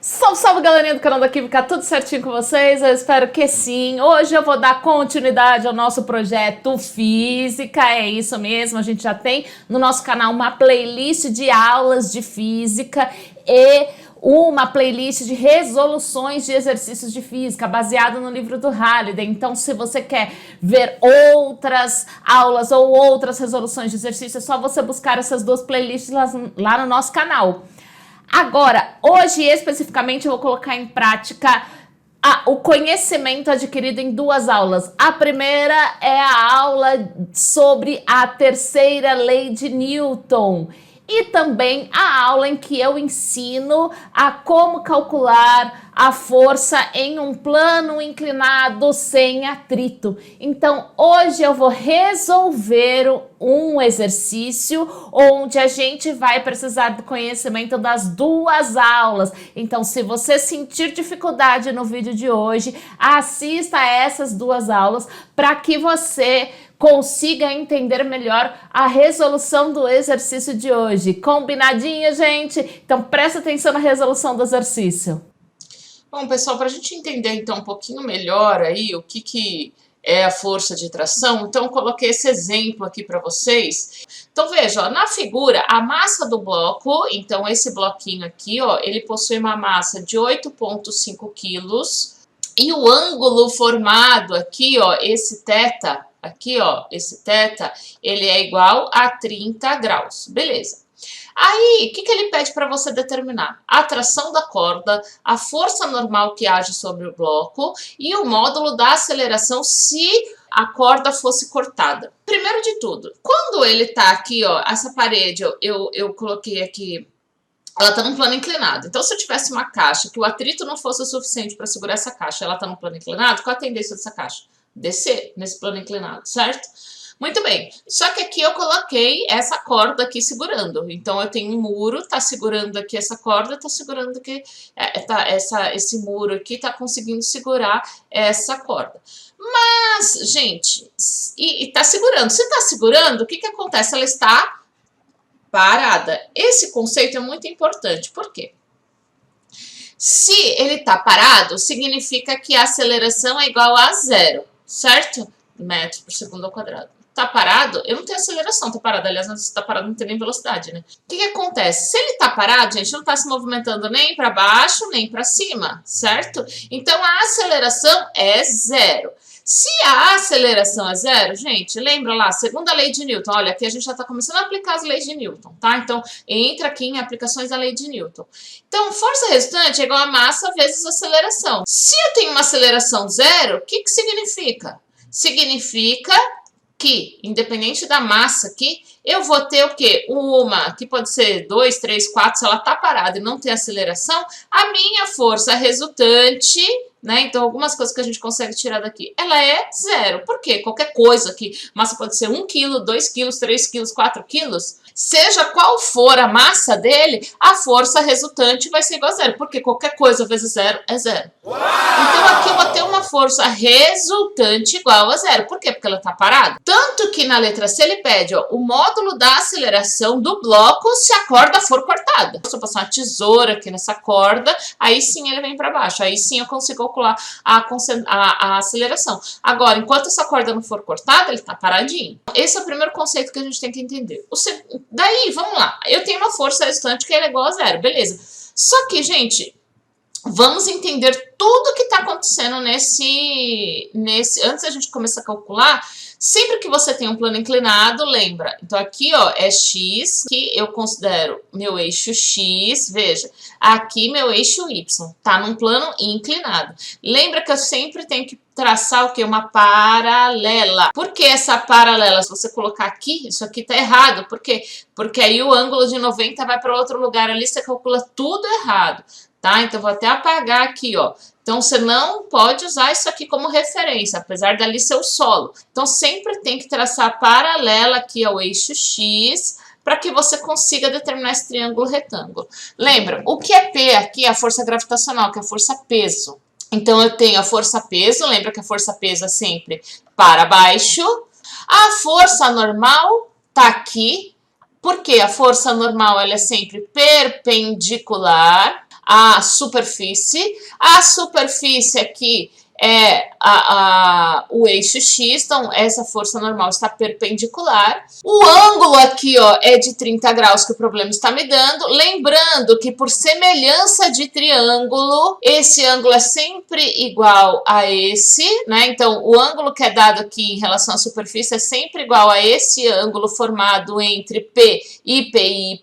Salve, salve, galerinha do canal da Química, tudo certinho com vocês? Eu espero que sim. Hoje eu vou dar continuidade ao nosso projeto Física, é isso mesmo, a gente já tem no nosso canal uma playlist de aulas de Física e uma playlist de resoluções de exercícios de física, baseado no livro do Halliday. Então, se você quer ver outras aulas ou outras resoluções de exercício, é só você buscar essas duas playlists lá no nosso canal. Agora, hoje especificamente eu vou colocar em prática o conhecimento adquirido em duas aulas. A primeira é a aula sobre a terceira lei de Newton. E também a aula em que eu ensino a como calcular a força em um plano inclinado sem atrito. Então, hoje eu vou resolver um exercício onde a gente vai precisar do conhecimento das duas aulas. Então, se você sentir dificuldade no vídeo de hoje, assista a essas duas aulas para que você consiga entender melhor a resolução do exercício de hoje. Combinadinho, gente? Então, presta atenção na resolução do exercício. Bom, pessoal, para a gente entender então um pouquinho melhor aí o que é a força de tração, então eu coloquei esse exemplo aqui para vocês. Então veja, ó, na figura, a massa do bloco, então esse bloquinho aqui, ó, ele possui uma massa de 8,5 quilos e o ângulo formado aqui, ó, esse θ, aqui, ó, esse θ, ele é igual a 30 graus, beleza. Aí, o que ele pede para você determinar? A tração da corda, a força normal que age sobre o bloco e o módulo da aceleração se a corda fosse cortada. Primeiro de tudo, quando ele está aqui, ó, essa parede, eu coloquei aqui, ela está num plano inclinado. Então, se eu tivesse uma caixa que o atrito não fosse o suficiente para segurar essa caixa, ela está num plano inclinado, qual a tendência dessa caixa? Descer nesse plano inclinado, certo? Muito bem, só que aqui eu coloquei essa corda aqui segurando. Então, eu tenho um muro, tá segurando aqui essa corda, tá segurando aqui, esse muro aqui tá conseguindo segurar essa corda. Mas, gente, e tá segurando. Se tá segurando, o que acontece? Ela está parada. Esse conceito é muito importante. Por quê? Se ele tá parado, significa que a aceleração é igual a zero, certo? Metros por segundo ao quadrado. Tá parado, eu não tenho aceleração, tá parado. Aliás, se tá parado, não tem nem velocidade, né? O que acontece? Se ele tá parado, gente, não tá se movimentando nem para baixo, nem para cima, certo? Então, a aceleração é zero. Se a aceleração é zero, gente, lembra lá, segunda lei de Newton. Olha, aqui a gente já tá começando a aplicar as leis de Newton, tá? Então, entra aqui em aplicações da lei de Newton. Então, força resultante é igual a massa vezes aceleração. Se eu tenho uma aceleração zero, o que significa? Significa que, independente da massa aqui, eu vou ter o quê? Uma, que pode ser 2, 3, 4, se ela tá parada e não tem aceleração, a minha força resultante, né? Então, algumas coisas que a gente consegue tirar daqui, ela é zero. Por quê? Qualquer coisa que massa pode ser 1 quilo, 2 quilos, 3 quilos, 4 quilos, seja qual for a massa dele, a força resultante vai ser igual a zero, porque qualquer coisa vezes zero é zero. Então, aqui eu vou ter uma força resultante igual a zero. Por quê? Porque ela está parada. Tanto que na letra C ele pede, ó, o módulo da aceleração do bloco se a corda for cortada. Se eu passar uma tesoura aqui nessa corda, aí sim ele vem para baixo. Aí sim eu consigo calcular a aceleração. Agora, enquanto essa corda não for cortada, ele está paradinho. Esse é o primeiro conceito que a gente tem que entender. Daí, vamos lá. Eu tenho uma força resultante que é igual a zero, beleza. Só que, gente, vamos entender tudo que está acontecendo antes da gente começar a calcular. Sempre que você tem um plano inclinado, lembra? Então, aqui, ó, é x, que eu considero meu eixo x, veja. Aqui, meu eixo y, tá num plano inclinado. Lembra que eu sempre tenho que traçar o quê? Uma paralela. Por que essa paralela? Se você colocar aqui, isso aqui tá errado. Por quê? Porque aí o ângulo de 90 vai para outro lugar ali, você calcula tudo errado. Tá? Então, vou até apagar aqui, ó. Então, você não pode usar isso aqui como referência, apesar dali ser o solo. Então, sempre tem que traçar paralela aqui ao eixo X, para que você consiga determinar esse triângulo retângulo. Lembra, o que é P aqui é a força gravitacional, que é a força peso. Então, eu tenho a força peso, lembra que a força peso é sempre para baixo. A força normal tá aqui, porque a força normal ela é sempre perpendicular a superfície. A superfície aqui é o eixo X, então essa força normal está perpendicular. O ângulo aqui, ó, é de 30 graus que o problema está me dando. Lembrando que por semelhança de triângulo, esse ângulo é sempre igual a esse, né? Então, o ângulo que é dado aqui em relação à superfície é sempre igual a esse ângulo formado entre P e PY.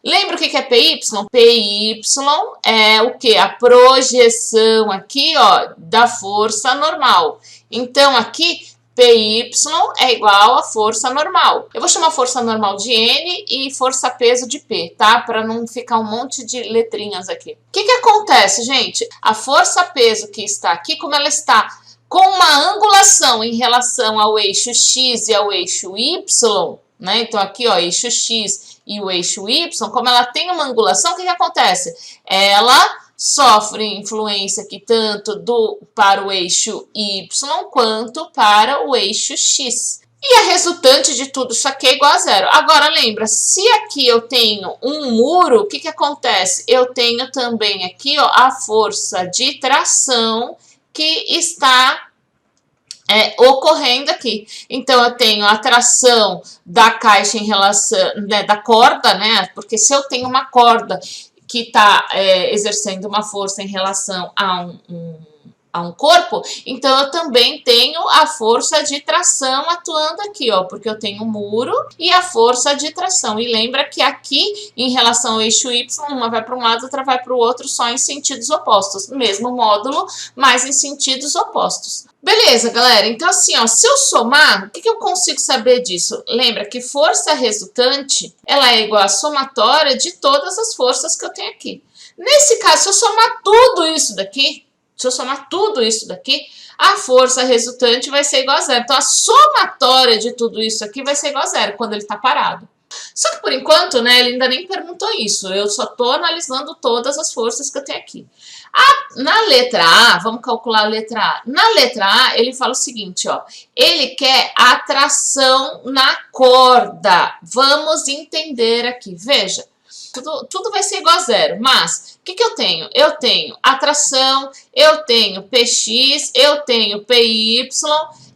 Lembra o que é PY? PY é o que? A projeção aqui, ó, da força normal. Então, aqui, PY é igual a força normal. Eu vou chamar força normal de N e força-peso de P, tá? Para não ficar um monte de letrinhas aqui. O que acontece, gente? A força-peso que está aqui, como ela está com uma angulação em relação ao eixo X e ao eixo Y, né? Então, aqui, ó, eixo X e o eixo Y, como ela tem uma angulação, o que acontece? Ela sofre influência aqui tanto para o eixo Y quanto para o eixo X. E a resultante de tudo isso aqui é igual a zero. Agora, lembra, se aqui eu tenho um muro, o que acontece? Eu tenho também aqui, ó, a força de tração que está ocorrendo aqui. Então, eu tenho a tração da caixa em relação, né, da corda, né? Porque se eu tenho uma corda que está exercendo uma força em relação a um corpo, então eu também tenho a força de tração atuando aqui, ó, porque eu tenho o muro e a força de tração. E lembra que aqui, em relação ao eixo Y, uma vai para um lado, outra vai para o outro, só em sentidos opostos. Mesmo módulo, mas em sentidos opostos. Beleza, galera? Então, assim, ó, se eu somar, o que eu consigo saber disso? Lembra que força resultante, ela é igual à somatória de todas as forças que eu tenho aqui. Nesse caso, se eu somar tudo isso daqui, a força resultante vai ser igual a zero. Então, a somatória de tudo isso aqui vai ser igual a zero quando ele está parado. Só que, por enquanto, né, ele ainda nem perguntou isso. Eu só estou analisando todas as forças que eu tenho aqui. Na letra A, vamos calcular a letra A. Na letra A, ele fala o seguinte, ó. Ele quer a tração na corda. Vamos entender aqui. Veja, tudo vai ser igual a zero. Mas, o que eu tenho? Eu tenho a tração, eu tenho PX, eu tenho PY,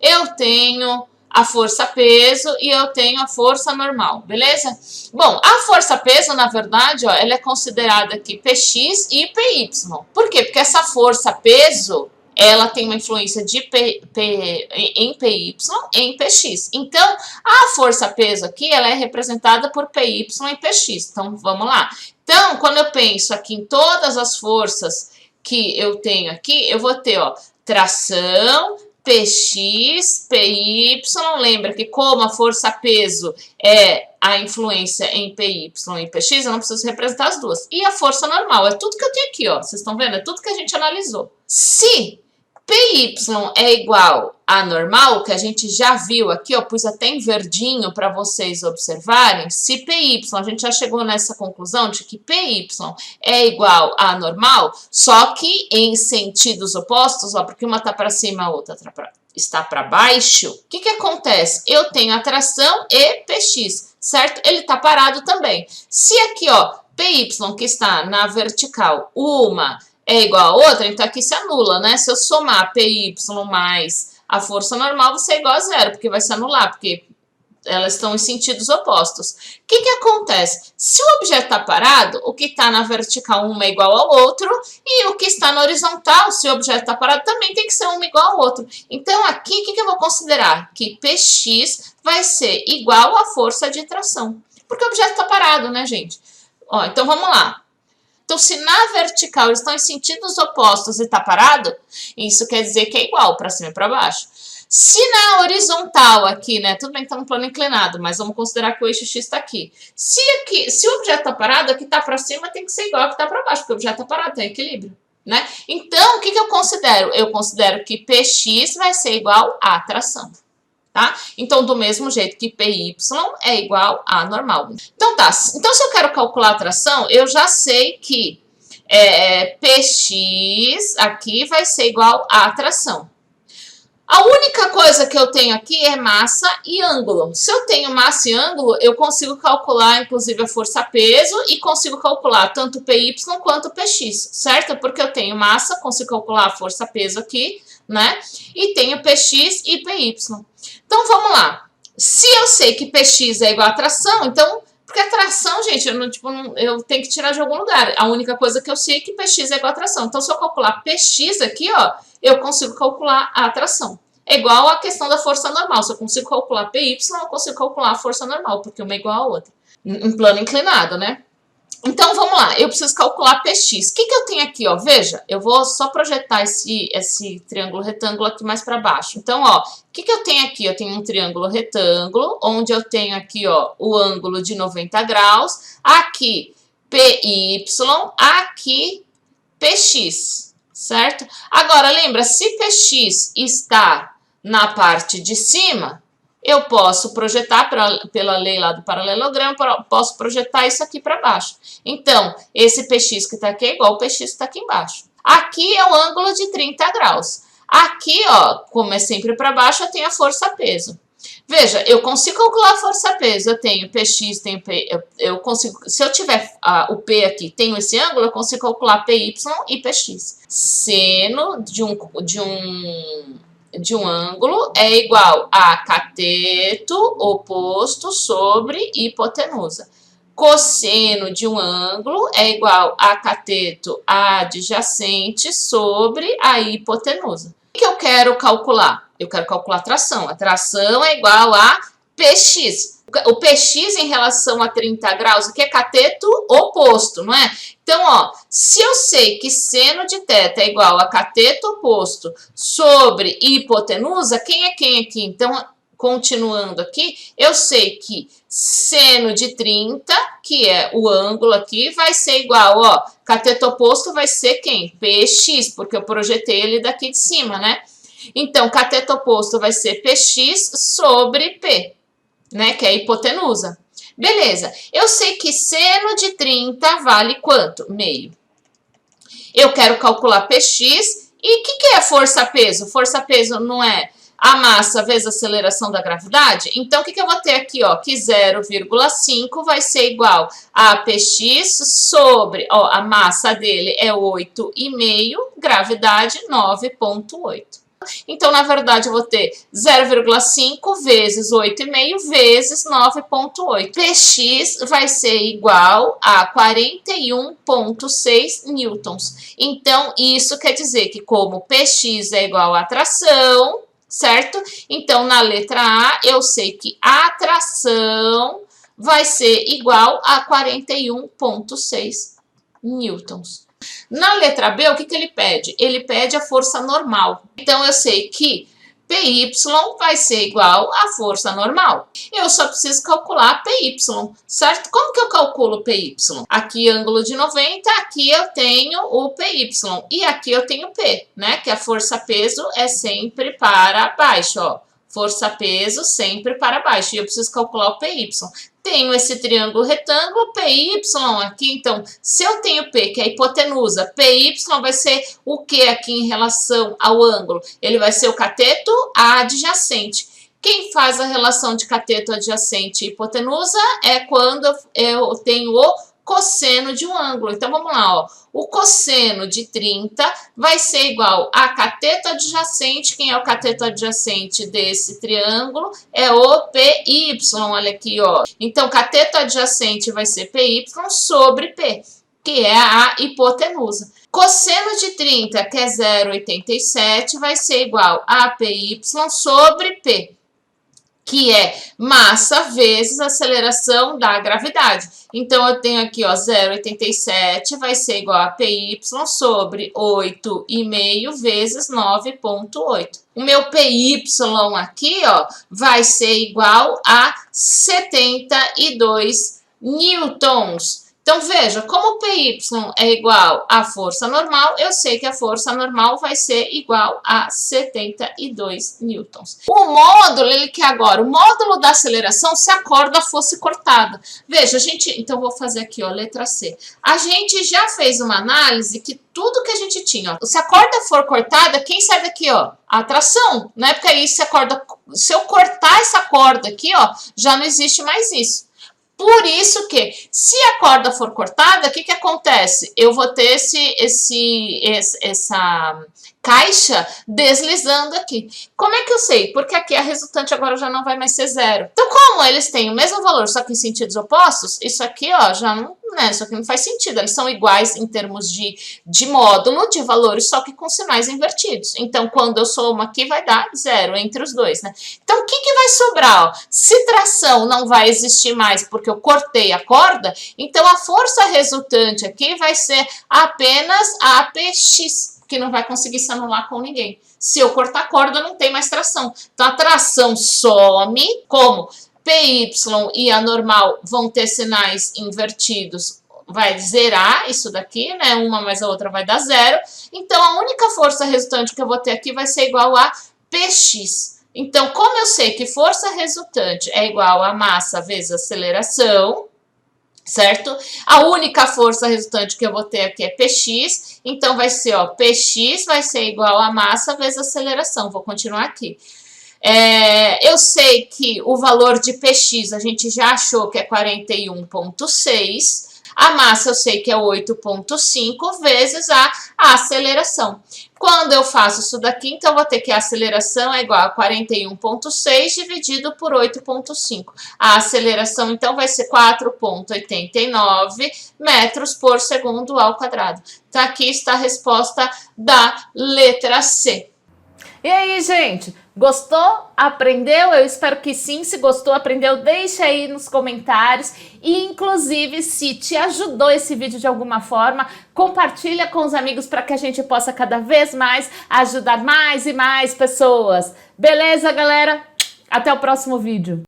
eu tenho a força-peso e eu tenho a força normal, beleza? Bom, a força-peso, na verdade, ó, ela é considerada aqui PX e PY. Por quê? Porque essa força-peso, ela tem uma influência de em PY em PX. Então, a força-peso aqui, ela é representada por PY e PX. Então, vamos lá. Então, quando eu penso aqui em todas as forças que eu tenho aqui, eu vou ter, ó, tração, PX, PY, lembra que como a força-peso é a influência em PY e PX, eu não preciso representar as duas. E a força normal, é tudo que eu tenho aqui, ó. Vocês estão vendo? É tudo que a gente analisou. Se PY é igual a normal, que a gente já viu aqui, ó, pus até em verdinho para vocês observarem. Se PY, a gente já chegou nessa conclusão de que PY é igual a normal, só que em sentidos opostos, ó, porque uma está para cima, a outra está para baixo. O que acontece? Eu tenho a tração e PX, certo? Ele está parado também. Se aqui, ó, PY, que está na vertical, uma é igual a outra, então aqui se anula, né? Se eu somar PY mais a força normal, vai ser igual a zero, porque vai se anular, porque elas estão em sentidos opostos. O que acontece? Se o objeto está parado, o que está na vertical, uma é igual ao outro, e o que está na horizontal, se o objeto está parado, também tem que ser uma igual ao outro. Então, aqui, o que eu vou considerar? Que PX vai ser igual à força de tração, porque o objeto está parado, né, gente? Ó, então, vamos lá. Então, se na vertical eles estão em sentidos opostos e está parado, isso quer dizer que é igual para cima e para baixo. Se na horizontal aqui, né, tudo bem que está no plano inclinado, mas vamos considerar que o eixo X está aqui. Se o objeto está parado, aqui está para cima tem que ser igual ao que está para baixo, porque o objeto está parado, tem equilíbrio, né? Então, o que eu considero? Eu considero que PX vai ser igual a tração. Tá? Então, do mesmo jeito que PY é igual a normal. Então, tá. Então, se eu quero calcular a tração, eu já sei que PX aqui vai ser igual a tração. A única coisa que eu tenho aqui é massa e ângulo. Se eu tenho massa e ângulo, eu consigo calcular, inclusive, a força-peso e consigo calcular tanto o PY quanto o PX, certo? Porque eu tenho massa, consigo calcular a força-peso aqui, né? E tenho PX e PY. Então, vamos lá. Se eu sei que PX é igual a tração, então... Porque a tração, gente, eu tenho que tirar de algum lugar. A única coisa que eu sei é que PX é igual a tração. Então, se eu calcular PX aqui, ó, eu consigo calcular a tração. É igual a questão da força normal. Se eu consigo calcular PY, eu consigo calcular a força normal, porque uma é igual a outra. Em plano inclinado, né? Então, vamos lá. Eu preciso calcular PX. O que eu tenho aqui, ó? Veja, eu vou só projetar esse triângulo retângulo aqui mais para baixo. Então, ó, o que eu tenho aqui? Eu tenho um triângulo retângulo, onde eu tenho aqui, ó, o ângulo de 90 graus. Aqui, PY. Aqui, PX. Certo? Agora, lembra, se PX está na parte de cima, eu posso projetar, pela lei lá do paralelogramo, posso projetar isso aqui para baixo. Então, esse PX que está aqui é igual ao PX que está aqui embaixo. Aqui é o ângulo de 30 graus. Aqui, ó, como é sempre para baixo, eu tenho a força-peso. Veja, eu consigo calcular a força-peso. Eu tenho PX, tenho P, eu consigo, se eu tiver o P aqui, tenho esse ângulo, eu consigo calcular PY e PX. Seno de um ângulo é igual a cateto oposto sobre hipotenusa. Cosseno de um ângulo é igual a cateto adjacente sobre a hipotenusa. O que eu quero calcular? Eu quero calcular a tração. A tração é igual a PX. O PX em relação a 30 graus, que é cateto oposto, não é? Então, ó, se eu sei que seno de θ é igual a cateto oposto sobre hipotenusa, quem é quem aqui? Então, continuando aqui, eu sei que seno de 30, que é o ângulo aqui, vai ser igual, ó, cateto oposto vai ser quem? PX, porque eu projetei ele daqui de cima, né? Então, cateto oposto vai ser PX sobre P, né? Que é a hipotenusa. Beleza. Eu sei que seno de 30 vale quanto? Meio. Eu quero calcular PX. E o que é força-peso? Força-peso não é a massa vezes a aceleração da gravidade? Então, o que eu vou ter aqui? Ó, que 0,5 vai ser igual a PX sobre... Ó, a massa dele é 8,5, gravidade 9,8. Então, na verdade, eu vou ter 0,5 vezes 8,5 vezes 9,8. PX vai ser igual a 41,6 newtons. Então, isso quer dizer que como PX é igual a tração, certo? Então, na letra A, eu sei que a tração vai ser igual a 41,6 newtons. Na letra B, o que ele pede? Ele pede a força normal. Então, eu sei que PY vai ser igual à força normal. Eu só preciso calcular PY, certo? Como que eu calculo PY? Aqui, ângulo de 90, aqui eu tenho o PY. E aqui eu tenho P, né? Que a força-peso é sempre para baixo, ó. Força-peso sempre para baixo. E eu preciso calcular o PY. Tenho esse triângulo retângulo, PY aqui, então, se eu tenho P, que é a hipotenusa, PY vai ser o que aqui em relação ao ângulo? Ele vai ser o cateto adjacente. Quem faz a relação de cateto adjacente e hipotenusa é quando eu tenho o cosseno de um ângulo. Então, vamos lá, ó. O cosseno de 30 vai ser igual a cateto adjacente. Quem é o cateto adjacente desse triângulo? É o PY, olha aqui, ó. Então, cateto adjacente vai ser PY sobre P, que é a hipotenusa. Cosseno de 30, que é 0,87, vai ser igual a PY sobre P, que é massa vezes aceleração da gravidade. Então, eu tenho aqui, ó, 0,87 vai ser igual a PY sobre 8,5 vezes 9,8. O meu PY aqui, ó, vai ser igual a 72 newtons, Então, veja, como PY é igual à força normal, eu sei que a força normal vai ser igual a 72 newtons. O módulo, ele quer agora, o módulo da aceleração se a corda fosse cortada. Veja, então vou fazer aqui, ó, letra C. A gente já fez uma análise que tudo que a gente tinha, ó, se a corda for cortada, quem sai daqui, ó? A tração, né? Porque aí se eu cortar essa corda aqui, ó, já não existe mais isso. Por isso que, se a corda for cortada, o que acontece? Eu vou ter essa caixa deslizando aqui. Como é que eu sei? Porque aqui a resultante agora já não vai mais ser zero. Então, como eles têm o mesmo valor, só que em sentidos opostos, isso aqui, ó, já não, né, isso aqui não faz sentido. Eles são iguais em termos de módulo, de valores, só que com sinais invertidos. Então, quando eu somo aqui, vai dar zero entre os dois, né? Então, o que vai sobrar? Ó? Se tração não vai existir mais porque eu cortei a corda, então a força resultante aqui vai ser apenas a APX, que não vai conseguir se anular com ninguém. Se eu cortar a corda, não tem mais tração. Então, a tração some, como PY e a normal vão ter sinais invertidos, vai zerar isso daqui, né? Uma mais a outra vai dar zero. Então, a única força resultante que eu vou ter aqui vai ser igual a PX. Então, como eu sei que força resultante é igual a massa vezes aceleração, certo? A única força resultante que eu vou ter aqui é Px, então vai ser, ó, Px vai ser igual a massa vezes aceleração. Vou continuar aqui. Eu sei que o valor de Px a gente já achou que é 41,6. A massa eu sei que é 8,5 vezes a aceleração. Quando eu faço isso daqui, então eu vou ter que a aceleração é igual a 41,6 dividido por 8,5. A aceleração, então, vai ser 4,89 metros por segundo ao quadrado. Então, aqui está a resposta da letra C. E aí, gente? Gostou? Aprendeu? Eu espero que sim. Se gostou, aprendeu, deixa aí nos comentários. E, inclusive, se te ajudou esse vídeo de alguma forma, compartilha com os amigos para que a gente possa cada vez mais ajudar mais e mais pessoas. Beleza, galera? Até o próximo vídeo.